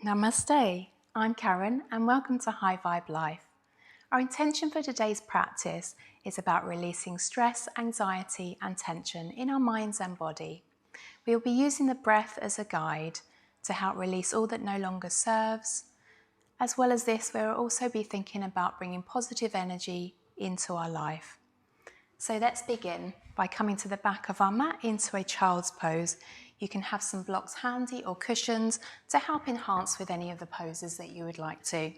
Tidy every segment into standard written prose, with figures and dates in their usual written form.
Namaste, I'm Karen and welcome to High Vibe Life. Our intention for today's practice is about releasing stress, anxiety and tension in our minds and body. We will be using the breath as a guide to help release all that no longer serves. As well as this, we'll also be thinking about bringing positive energy into our life. So let's begin by coming to the back of our mat into a child's pose. You can have some blocks handy or cushions to help enhance with any of the poses that you would like to.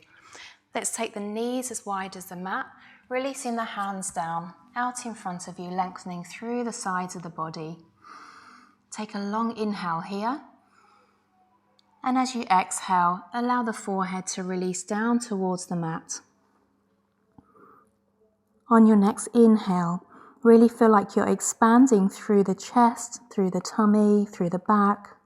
Let's take the knees as wide as the mat, releasing the hands down, out in front of you, lengthening through the sides of the body. Take a long inhale here. And as you exhale, allow the forehead to release down towards the mat. On your next inhale, really feel like you're expanding through the chest, through the tummy, through the back.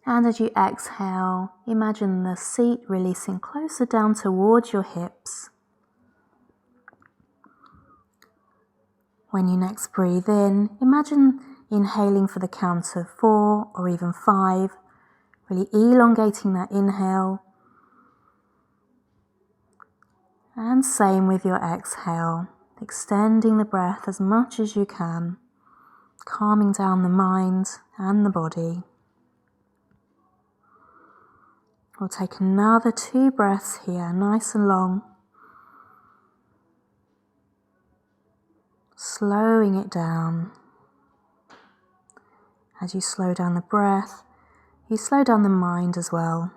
And as you exhale, imagine the seat releasing closer down towards your hips. When you next breathe in, imagine inhaling for the count of 4 or even 5, really elongating that inhale. And same with your exhale, extending the breath as much as you can, calming down the mind and the body. We'll take another 2 breaths here, nice and long. Slowing it down. As you slow down the breath, you slow down the mind as well.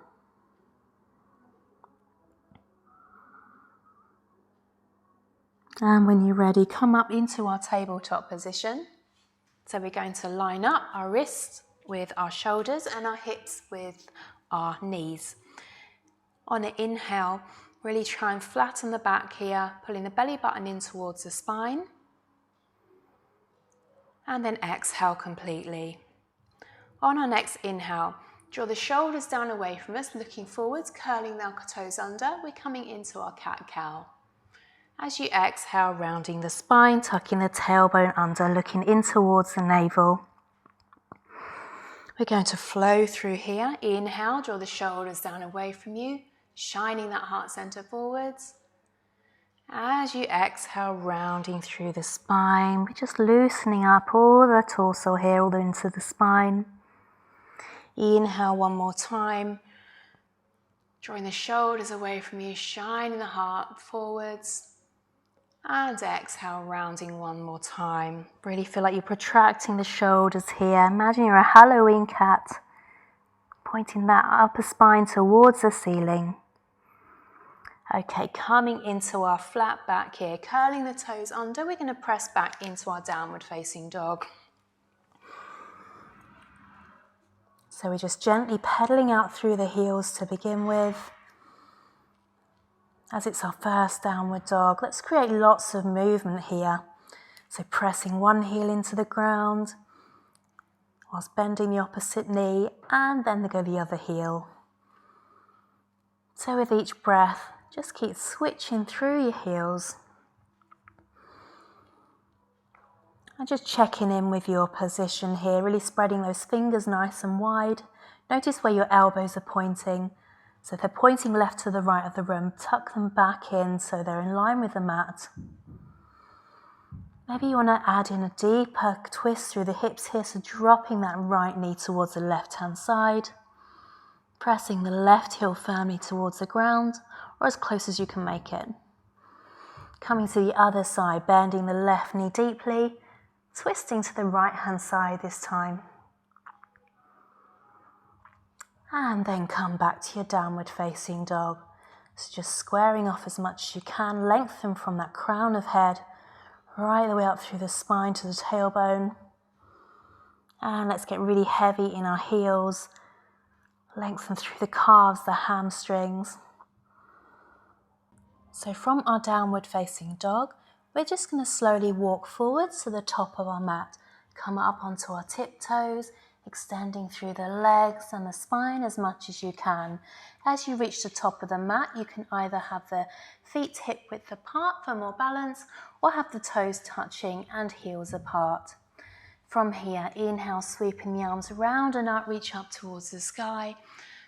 And when you're ready, come up into our tabletop position. So we're going to line up our wrists with our shoulders and our hips with our knees. On an inhale, really try and flatten the back here, pulling the belly button in towards the spine. And then exhale completely. On our next inhale, draw the shoulders down away from us, looking forwards, curling the toes under. We're coming into our cat-cow. As you exhale, rounding the spine, tucking the tailbone under, looking in towards the navel. We're going to flow through here. Inhale, draw the shoulders down away from you, shining that heart center forwards. As you exhale, rounding through the spine, we're just loosening up all the torso here, all the way into the spine. Inhale one more time, drawing the shoulders away from you, shining the heart forwards. And exhale, rounding one more time. Really feel like you're protracting the shoulders here. Imagine you're a Halloween cat, pointing that upper spine towards the ceiling. Okay, coming into our flat back here, curling the toes under. We're going to press back into our downward facing dog. So we're just gently pedaling out through the heels to begin with. As it's our first downward dog, let's create lots of movement here. So pressing one heel into the ground, whilst bending the opposite knee, and then go the other heel. So with each breath, just keep switching through your heels. And just checking in with your position here, really spreading those fingers nice and wide. Notice where your elbows are pointing. So if they're pointing left to the right of the room, tuck them back in so they're in line with the mat. Maybe you want to add in a deeper twist through the hips here, so dropping that right knee towards the left-hand side, pressing the left heel firmly towards the ground, or as close as you can make it. Coming to the other side, bending the left knee deeply, twisting to the right-hand side this time. And then come back to your downward facing dog. So just squaring off as much as you can, lengthen from that crown of head, right the way up through the spine to the tailbone. And let's get really heavy in our heels, lengthen through the calves, the hamstrings. So from our downward facing dog, we're just going to slowly walk forwards to the top of our mat, come up onto our tiptoes, extending through the legs and the spine as much as you can. As you reach the top of the mat, you can either have the feet hip width apart for more balance, or have the toes touching and heels apart. From here, inhale, sweeping the arms around and up, reach up towards the sky.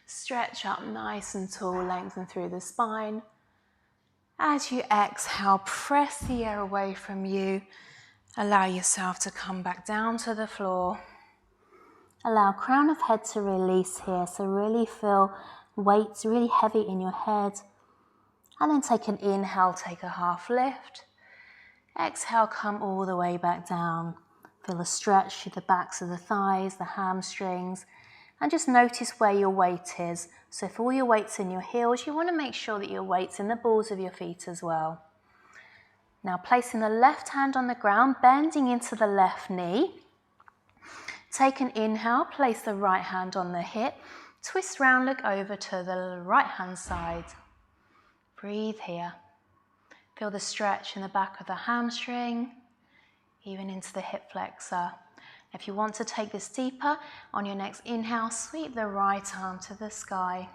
Stretch up nice and tall, lengthen through the spine. As you exhale, press the air away from you. Allow yourself to come back down to the floor. Allow crown of head to release here, so really feel weights really heavy in your head. And then take an inhale, take a half lift. Exhale, come all the way back down. Feel a stretch through the backs of the thighs, the hamstrings, and just notice where your weight is. So if all your weight's in your heels, you want to make sure that your weight's in the balls of your feet as well. Now placing the left hand on the ground, bending into the left knee. Take an inhale, place the right hand on the hip, twist round, look over to the right hand side. Breathe here. Feel the stretch in the back of the hamstring, even into the hip flexor. If you want to take this deeper, on your next inhale, sweep the right arm to the sky.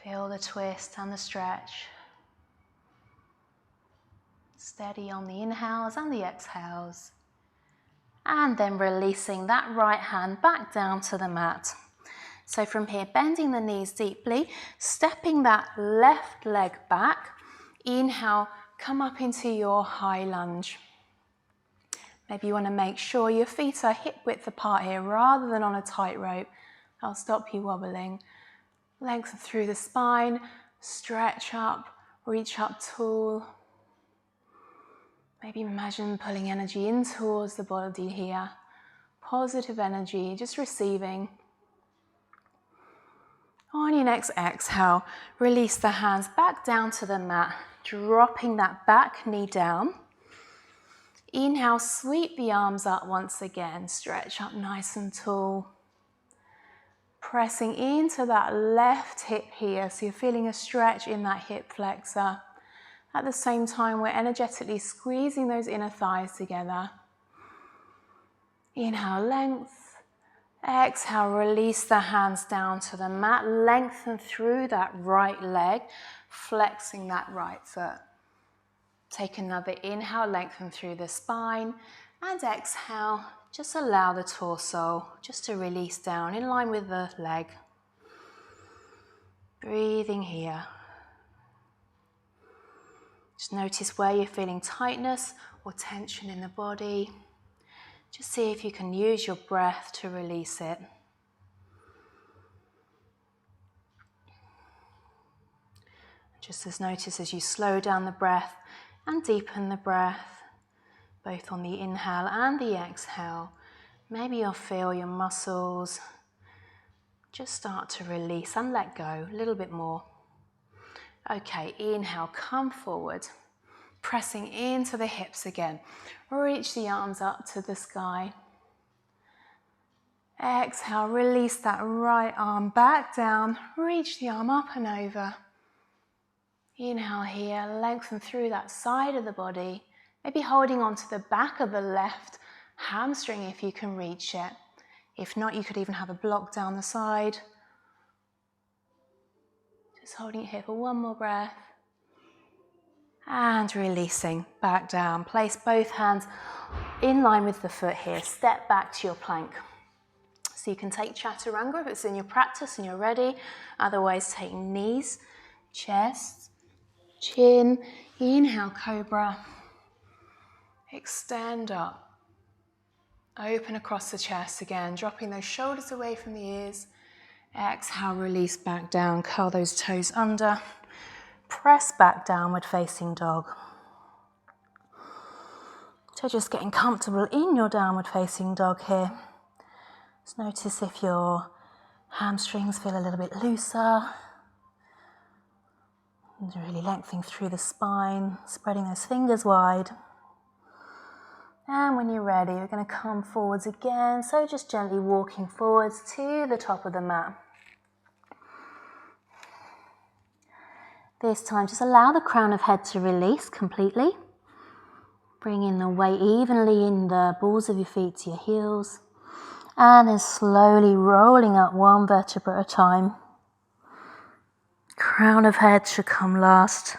Feel the twist and the stretch. Steady on the inhales and the exhales. And then releasing that right hand back down to the mat. So from here, bending the knees deeply, stepping that left leg back. Inhale, come up into your high lunge. Maybe you want to make sure your feet are hip width apart here rather than on a tightrope. I'll stop you wobbling. Lengthen through the spine, stretch up, reach up tall. Maybe imagine pulling energy in towards the body here. Positive energy, just receiving. On your next exhale, release the hands back down to the mat, dropping that back knee down. Inhale, sweep the arms up once again, stretch up nice and tall. Pressing into that left hip here, so you're feeling a stretch in that hip flexor. At the same time, we're energetically squeezing those inner thighs together. Inhale, length. Exhale, release the hands down to the mat, lengthen through that right leg, flexing that right foot. Take another inhale, lengthen through the spine, and exhale, just allow the torso just to release down in line with the leg. Breathing here. Just notice where you're feeling tightness or tension in the body. Just see if you can use your breath to release it. Just notice as you slow down the breath and deepen the breath, both on the inhale and the exhale. Maybe you'll feel your muscles just start to release and let go a little bit more. Okay, inhale, come forward. Pressing into the hips again. Reach the arms up to the sky. Exhale, release that right arm back down. Reach the arm up and over. Inhale here, lengthen through that side of the body. Maybe holding onto the back of the left hamstring if you can reach it. If not, you could even have a block down the side. Just holding it here for one more breath. And releasing back down. Place both hands in line with the foot here. Step back to your plank. So you can take chaturanga if it's in your practice and you're ready. Otherwise, take knees, chest, chin. Inhale, cobra. Extend up. Open across the chest again, dropping those shoulders away from the ears. Exhale, release back down. Curl those toes under. Press back, downward facing dog. So just getting comfortable in your downward facing dog here. Just notice if your hamstrings feel a little bit looser. And really lengthening through the spine, spreading those fingers wide. And when you're ready, you're going to come forwards again. So just gently walking forwards to the top of the mat. This time, just allow the crown of head to release completely. Bring in the weight evenly in the balls of your feet to your heels. And then slowly rolling up one vertebra at a time. Crown of head should come last.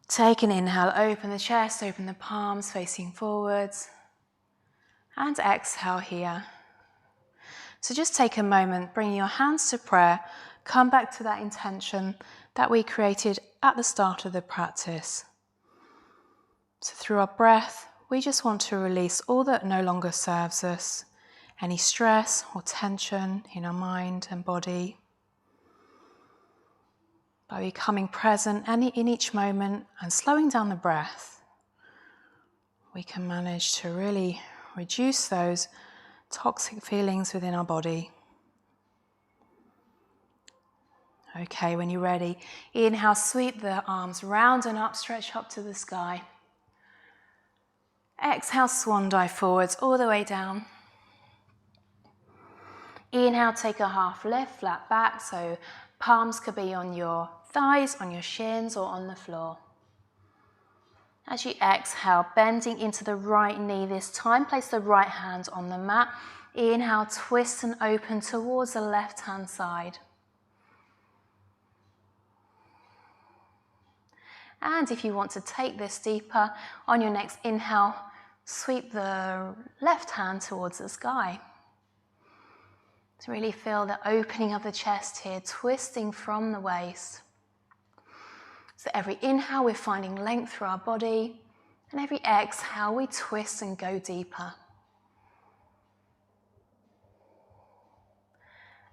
Take an inhale, open the chest, open the palms facing forwards. And exhale here. So just take a moment, bring your hands to prayer, come back to that intention that we created at the start of the practice. So through our breath, we just want to release all that no longer serves us, any stress or tension in our mind and body. By becoming present in each moment and slowing down the breath, we can manage to really reduce those toxic feelings within our body. Okay, when you're ready, inhale, sweep the arms round and up, stretch up to the sky. Exhale, swan dive forwards all the way down. Inhale, take a half lift, flat back, so palms could be on your thighs, on your shins, or on the floor. As you exhale, bending into the right knee this time, place the right hand on the mat. Inhale, twist and open towards the left-hand side. And if you want to take this deeper, on your next inhale, sweep the left hand towards the sky. To really feel the opening of the chest here, twisting from the waist. So every inhale, we're finding length through our body, and every exhale, we twist and go deeper.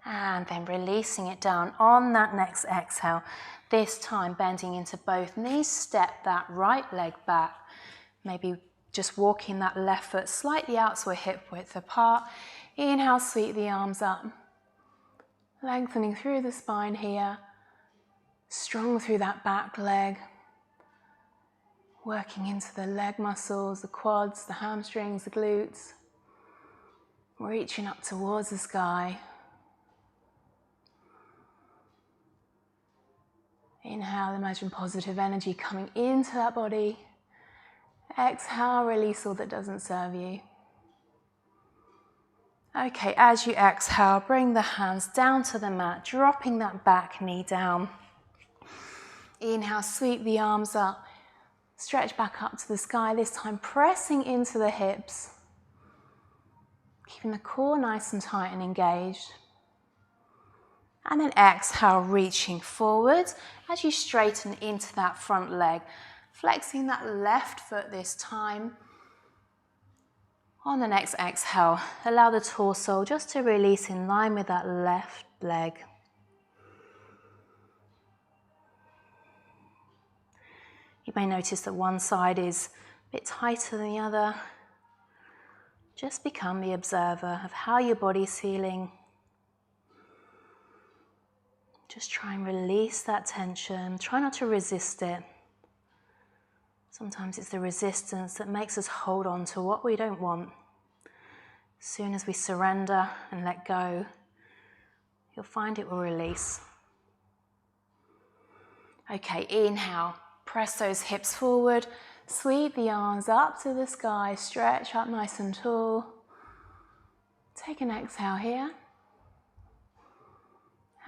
And then releasing it down on that next exhale. This time bending into both knees, step that right leg back. Maybe just walking that left foot slightly out so we're hip width apart. Inhale, sweep the arms up. Lengthening through the spine here. Strong through that back leg. Working into the leg muscles, the quads, the hamstrings, the glutes. Reaching up towards the sky. Inhale, imagine positive energy coming into that body. Exhale, release all that doesn't serve you. Okay, as you exhale, bring the hands down to the mat, dropping that back knee down. Inhale, sweep the arms up, stretch back up to the sky, this time pressing into the hips. Keeping the core nice and tight and engaged. And then exhale, reaching forward as you straighten into that front leg. Flexing that left foot this time. On the next exhale, allow the torso just to release in line with that left leg. You may notice that one side is a bit tighter than the other. Just become the observer of how your body's feeling. Just try and release that tension. Try not to resist it. Sometimes it's the resistance that makes us hold on to what we don't want. As soon as we surrender and let go, you'll find it will release. Okay, inhale. Press those hips forward. Sweep the arms up to the sky. Stretch up nice and tall. Take an exhale here.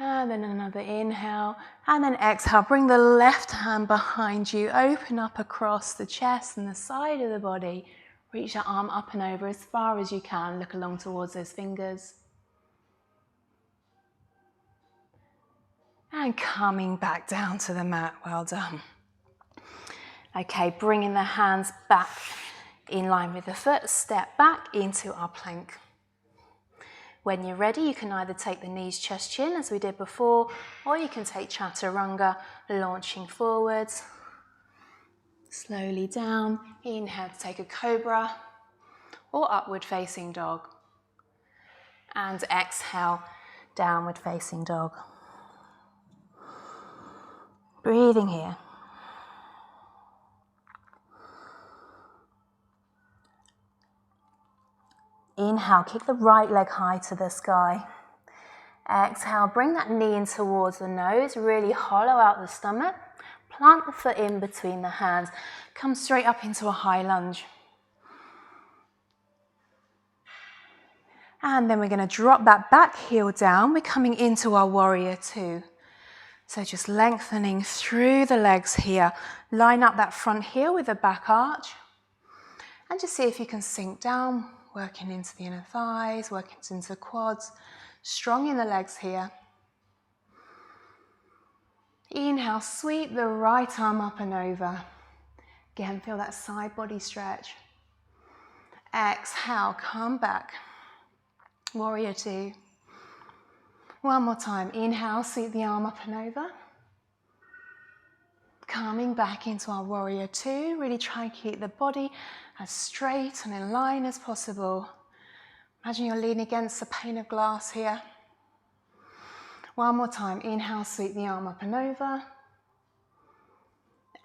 And then another inhale, and then exhale. Bring the left hand behind you. Open up across the chest and the side of the body. Reach that arm up and over as far as you can. Look along towards those fingers. And coming back down to the mat. Well done. Okay, bringing the hands back in line with the foot. Step back into our plank. When you're ready, you can either take the knees, chest, chin, as we did before, or you can take chaturanga, launching forwards. Slowly down. Inhale to take a cobra, or upward facing dog. And exhale, downward facing dog. Breathing here. Inhale, kick the right leg high to the sky. Exhale, bring that knee in towards the nose, really hollow out the stomach. Plant the foot in between the hands. Come straight up into a high lunge. And then we're going to drop that back heel down. We're coming into our warrior two. So just lengthening through the legs here. Line up that front heel with the back arch. And just see if you can sink down, working into the inner thighs, working into the quads. Strong in the legs here. Inhale, sweep the right arm up and over. Again, feel that side body stretch. Exhale, come back. Warrior two. One more time. Inhale, sweep the arm up and over. Coming back into our warrior two. Really try and keep the body as straight and in line as possible. Imagine you're leaning against a pane of glass here. One more time. Inhale, sweep the arm up and over.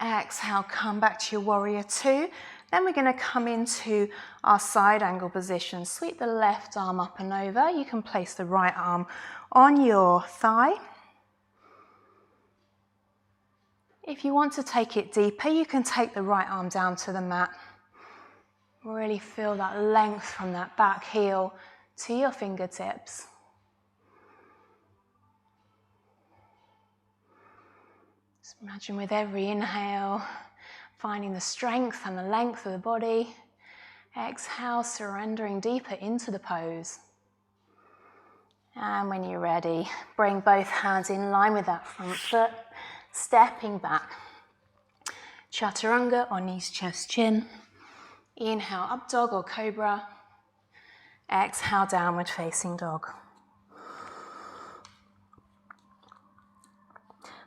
Exhale, come back to your warrior two. Then we're going to come into our side angle position. Sweep the left arm up and over. You can place the right arm on your thigh. If you want to take it deeper, you can take the right arm down to the mat. Really feel that length from that back heel to your fingertips. Just imagine with every inhale, finding the strength and the length of the body. Exhale, surrendering deeper into the pose. And when you're ready, bring both hands in line with that front foot, stepping back. Chaturanga or knees, chest, chin. Inhale, up dog or cobra. Exhale, downward facing dog.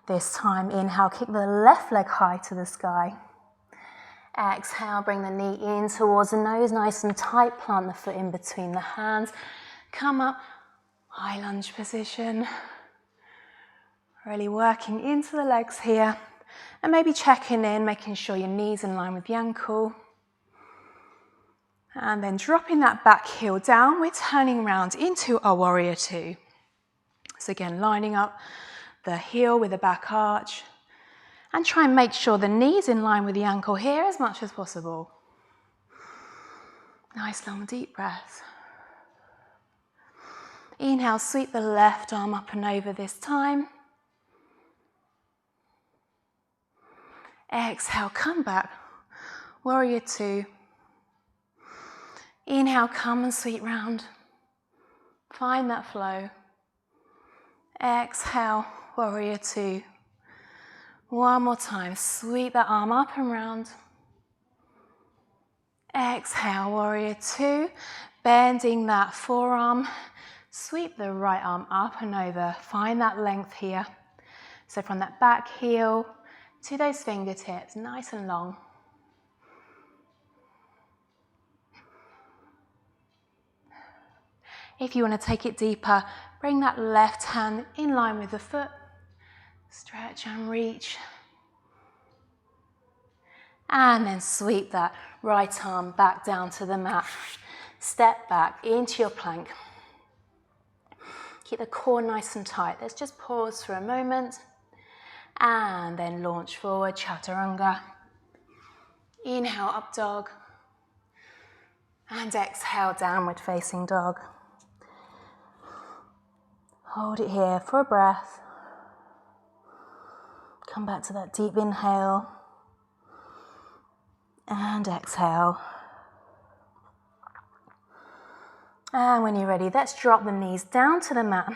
This time, inhale, kick the left leg high to the sky. Exhale, bring the knee in towards the nose, nice and tight. Plant the foot in between the hands. Come up, high lunge position. Really working into the legs here. And maybe checking in, making sure your knee's in line with the ankle. And then dropping that back heel down, we're turning around into our warrior two. So again, lining up the heel with the back arch. And try and make sure the knee's in line with the ankle here as much as possible. Nice long deep breath. Inhale, sweep the left arm up and over this time. Exhale, come back. Warrior two. Inhale, come and sweep round. Find that flow. Exhale, warrior two. One more time, sweep that arm up and round. Exhale, warrior two. Bending that forearm. Sweep the right arm up and over. Find that length here. So from that back heel to those fingertips, nice and long. If you want to take it deeper, bring that left hand in line with the foot. Stretch and reach. And then sweep that right arm back down to the mat. Step back into your plank. Keep the core nice and tight. Let's just pause for a moment. And then launch forward, chaturanga. Inhale, up dog. And exhale, downward facing dog. Hold it here for a breath. Come back to that deep inhale. And exhale. And when you're ready, let's drop the knees down to the mat.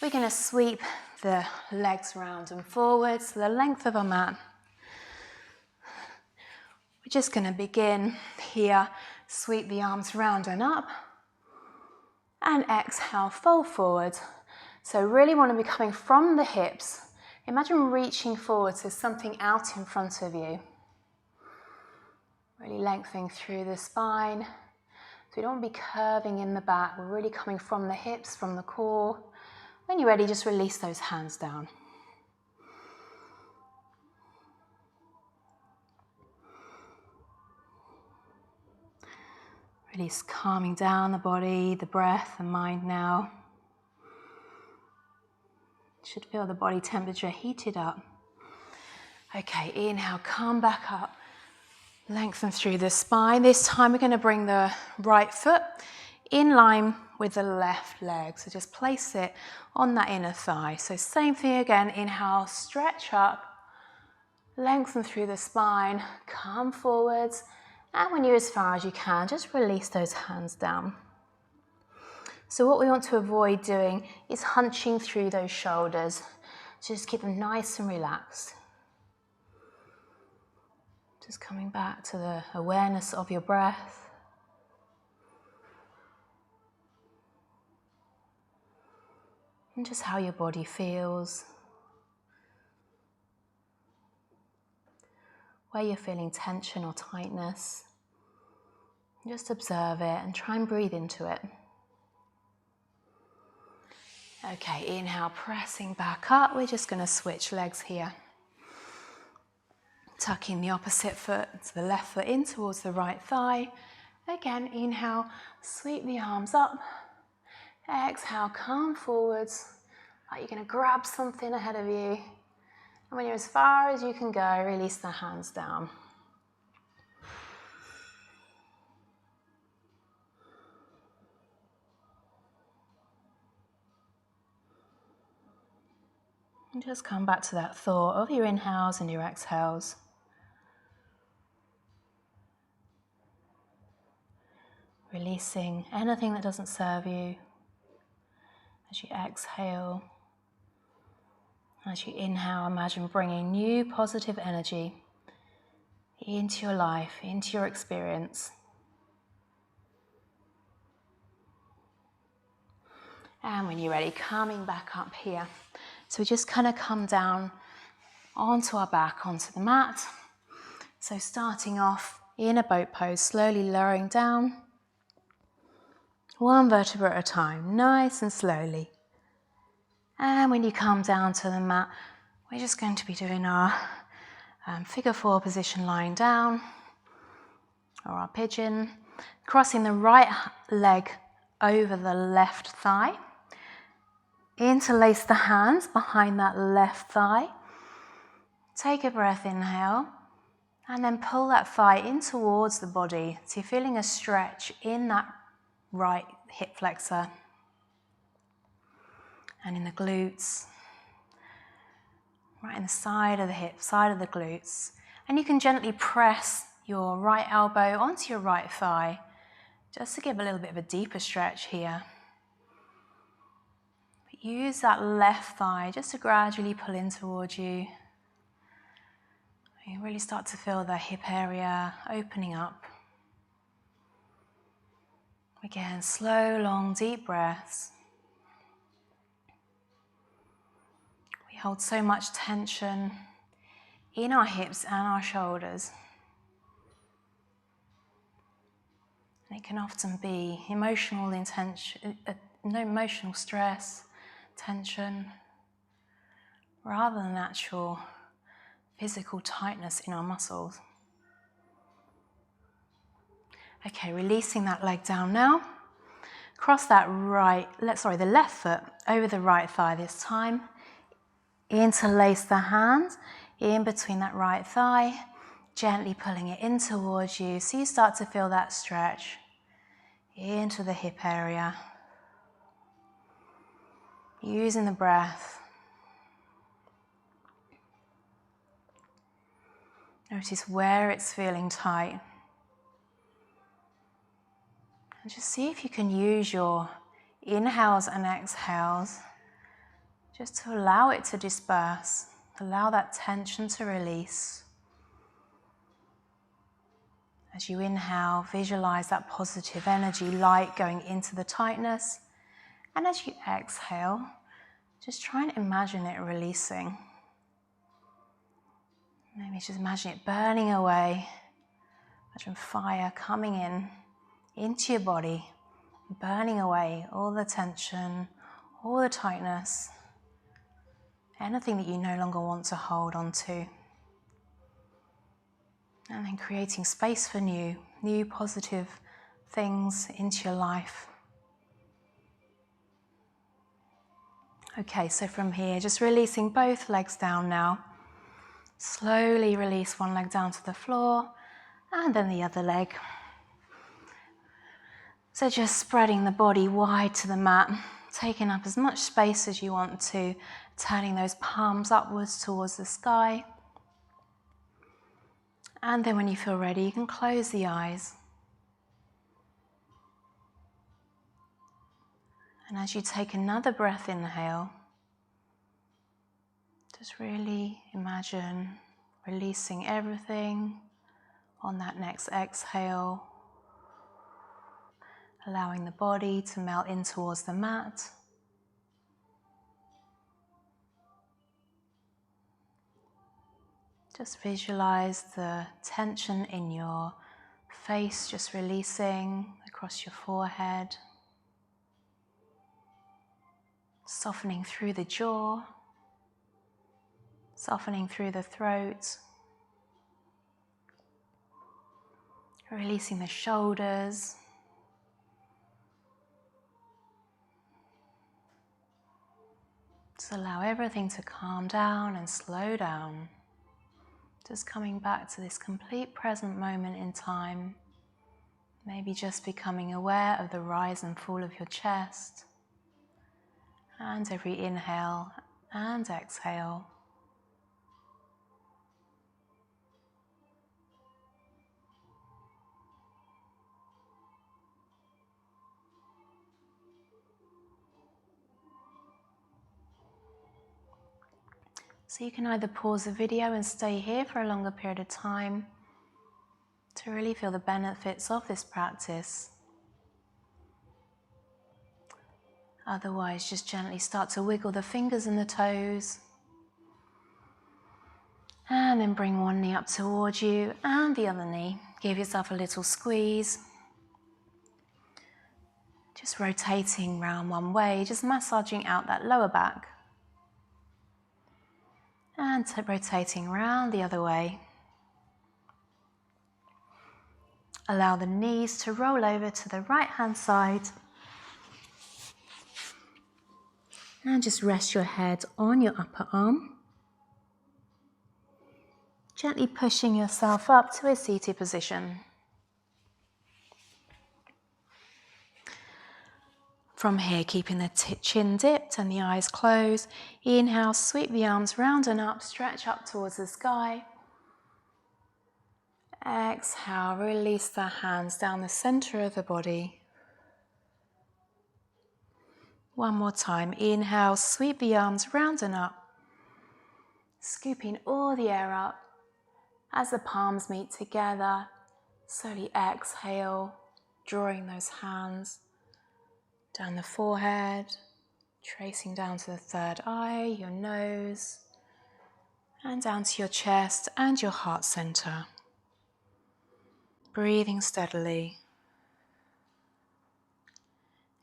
We're going to sweep the legs round and forward, so the length of our mat. We're just going to begin here. Sweep the arms round and up. And exhale, fold forward. So really want to be coming from the hips. Imagine reaching forward to something out in front of you. Really lengthening through the spine. So we don't want to be curving in the back. We're really coming from the hips, from the core. When you're ready, just release those hands down. Really calming down the body, the breath, the mind now. You should feel the body temperature heated up. Okay, inhale, come back up. Lengthen through the spine. This time we're going to bring the right foot in line with the left leg. So just place it on that inner thigh. So same thing again, inhale, stretch up, lengthen through the spine, come forwards, and when you're as far as you can, just release those hands down. So what we want to avoid doing is hunching through those shoulders. Just keep them nice and relaxed. Just coming back to the awareness of your breath. And just how your body feels. Where you're feeling tension or tightness. Just observe it and try and breathe into it. Okay, inhale, pressing back up. We're just going to switch legs here. Tucking the opposite foot to the left foot in towards the right thigh. Again, inhale, sweep the arms up. Exhale, come forwards, like you're going to grab something ahead of you. And when you're as far as you can go, release the hands down. And just come back to that thought of your inhales and your exhales. Releasing anything that doesn't serve you. As you exhale, as you inhale, imagine bringing new positive energy into your life, into your experience. And when you're ready, coming back up here. So we just kind of come down onto our back, onto the mat. So starting off in a boat pose, slowly lowering down. One vertebra at a time, nice and slowly. And when you come down to the mat, we're just going to be doing our figure 4 position, lying down, or our pigeon. Crossing the right leg over the left thigh. Interlace the hands behind that left thigh. Take a breath, inhale, and then pull that thigh in towards the body. So you're feeling a stretch in that right hip flexor and in the glutes, right in the side of the hip, side of the glutes. And you can gently press your right elbow onto your right thigh, just to give a little bit of a deeper stretch here. But use that left thigh just to gradually pull in towards you. You really start to feel the hip area opening up. Again, slow, long, deep breaths. We hold so much tension in our hips and our shoulders. And it can often be emotional stress, tension, rather than actual physical tightness in our muscles. Okay, releasing that leg down now. Cross that the left foot over the right thigh this time. Interlace the hands in between that right thigh, gently pulling it in towards you, so you start to feel that stretch into the hip area. Using the breath. Notice where it's feeling tight. And just see if you can use your inhales and exhales just to allow it to disperse, allow that tension to release. As you inhale, visualize that positive energy, light going into the tightness. And as you exhale, just try and imagine it releasing. Maybe just imagine it burning away. Imagine fire coming into your body, burning away all the tension, all the tightness, anything that you no longer want to hold on to. And then creating space for new positive things into your life. Okay, so from here, just releasing both legs down now. Slowly release one leg down to the floor, and then the other leg. So just spreading the body wide to the mat, taking up as much space as you want to, turning those palms upwards towards the sky. And then when you feel ready, you can close the eyes. And as you take another breath, inhale, just really imagine releasing everything on that next exhale, allowing the body to melt in towards the mat. Just visualize the tension in your face just releasing across your forehead, softening through the jaw, softening through the throat, releasing the shoulders. Just allow everything to calm down and slow down. Just coming back to this complete present moment in time. Maybe just becoming aware of the rise and fall of your chest. And every inhale and exhale. So you can either pause the video and stay here for a longer period of time to really feel the benefits of this practice. Otherwise, just gently start to wiggle the fingers and the toes. And then bring one knee up towards you and the other knee. Give yourself a little squeeze. Just rotating round one way, just massaging out that lower back. And rotating round the other way. Allow the knees to roll over to the right hand side. And just rest your head on your upper arm. Gently pushing yourself up to a seated position. From here, keeping the chin dipped and the eyes closed. Inhale, sweep the arms round and up, stretch up towards the sky. Exhale, release the hands down the center of the body. One more time. Inhale, sweep the arms round and up. Scooping all the air up. As the palms meet together, slowly exhale, drawing those hands down the forehead, tracing down to the third eye, your nose, and down to your chest and your heart center. Breathing steadily.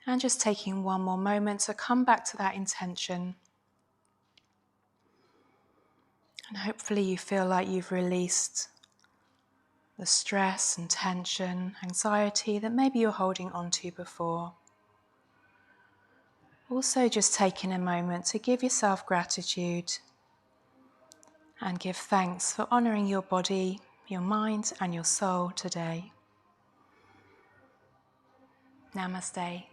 And just taking one more moment to come back to that intention. And hopefully you feel like you've released the stress and tension, anxiety that maybe you're holding on to before. Also just taking a moment to give yourself gratitude and give thanks for honouring your body, your mind and your soul today. Namaste.